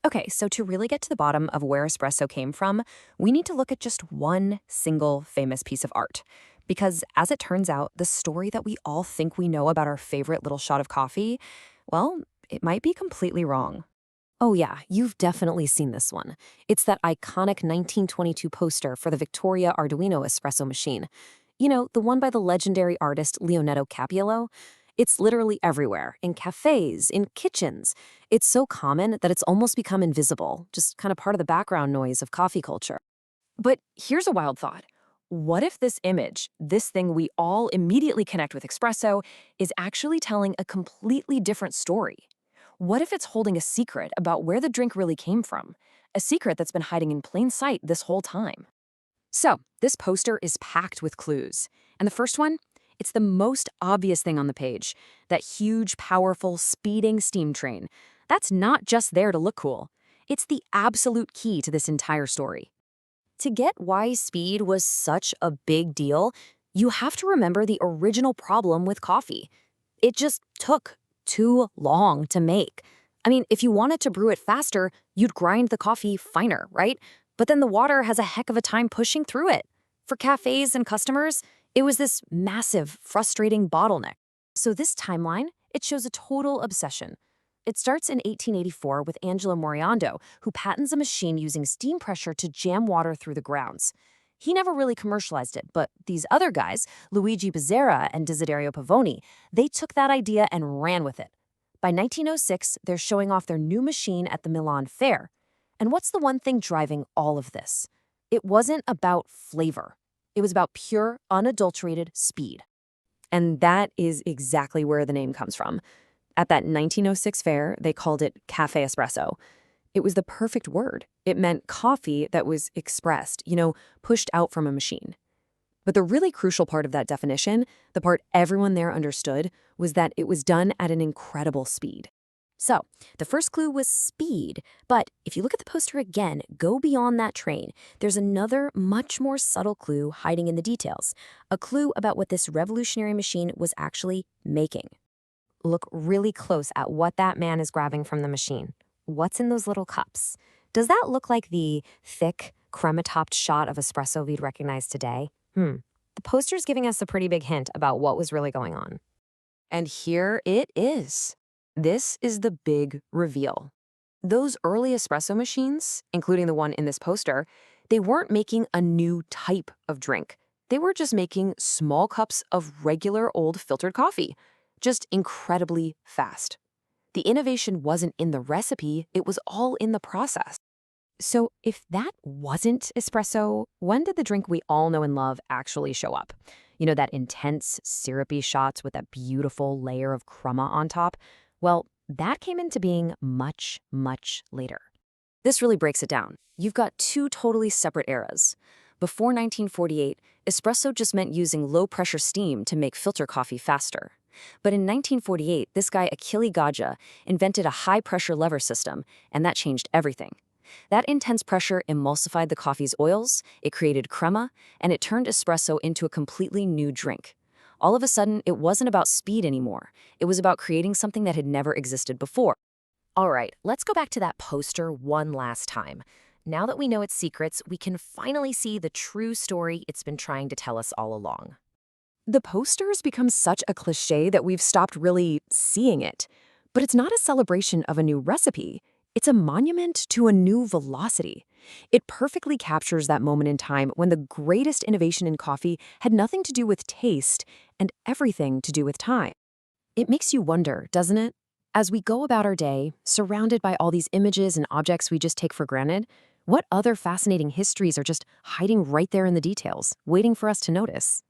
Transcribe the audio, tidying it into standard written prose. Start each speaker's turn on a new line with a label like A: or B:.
A: Okay, so to really get to the bottom of where espresso came from, we need to look at just one single famous piece of art. Because as it turns out, the story that we all think we know about our favorite little shot of coffee, well, it might be completely wrong.
B: Oh, yeah, you've definitely seen this one. It's that iconic 1922 poster for the Victoria Arduino espresso machine. You know, the one by the legendary artist Leonetto Cappiello? It's literally everywhere, in cafes, in kitchens. It's so common that it's almost become invisible, just kind of part of the background noise of coffee culture.
A: But here's a wild thought. What if this image, this thing we all immediately connect with espresso, is actually telling a completely different story? What if it's holding a secret about where the drink really came from? A secret that's been hiding in plain sight this whole time. So, this poster is packed with clues. And the first one? It's the most obvious thing on the page. That huge, powerful, speeding steam train. That's not just there to look cool. It's the absolute key to this entire story. To get why speed was such a big deal, you have to remember the original problem with coffee. It just took too long to make. I mean, if you wanted to brew it faster, you'd grind the coffee finer, right? But then the water has a heck of a time pushing through it. For cafes and customers, it was this massive, frustrating bottleneck. So this timeline, it shows a total obsession. It starts in 1884 with Angelo Moriando, who patents a machine using steam pressure to jam water through the grounds. He never really commercialized it, but these other guys, Luigi Bizzarra and Desiderio Pavoni, they took that idea and ran with it. By 1906, they're showing off their new machine at the Milan Fair. And what's the one thing driving all of this? It wasn't about flavor. It was about pure, unadulterated speed. And that is exactly where the name comes from. At that 1906 fair, they called it Cafe Espresso. It was the perfect word. It meant coffee that was expressed, pushed out from a machine. But the really crucial part of that definition, the part everyone there understood, was that it was done at an incredible speed. So, the first clue was speed, but if you look at the poster again, go beyond that train. There's another, much more subtle clue hiding in the details, a clue about what this revolutionary machine was actually making. Look really close at what that man is grabbing from the machine. What's in those little cups? Does that look like the thick, crema-topped shot of espresso we'd recognize today? The poster's giving us a pretty big hint about what was really going on. And here it is. This is the big reveal. Those early espresso machines, including the one in this poster, they weren't making a new type of drink. They were just making small cups of regular old filtered coffee, just incredibly fast. The innovation wasn't in the recipe, it was all in the process. So if that wasn't espresso, when did the drink we all know and love actually show up? You know, that intense, syrupy shot with that beautiful layer of crema on top? Well, that came into being much, much later. This really breaks it down. You've got two totally separate eras. Before 1948, espresso just meant using low-pressure steam to make filter coffee faster. But in 1948, this guy Achille Gaggia invented a high-pressure lever system, and that changed everything. That intense pressure emulsified the coffee's oils, it created crema, and it turned espresso into a completely new drink. All of a sudden, it wasn't about speed anymore. It was about creating something that had never existed before. All right, let's go back to that poster one last time. Now that we know its secrets, we can finally see the true story it's been trying to tell us all along. The poster has become such a cliché that we've stopped really seeing it. But it's not a celebration of a new recipe. It's a monument to a new velocity. It perfectly captures that moment in time when the greatest innovation in coffee had nothing to do with taste and everything to do with time. It makes you wonder, doesn't it? As we go about our day, surrounded by all these images and objects we just take for granted, what other fascinating histories are just hiding right there in the details, waiting for us to notice?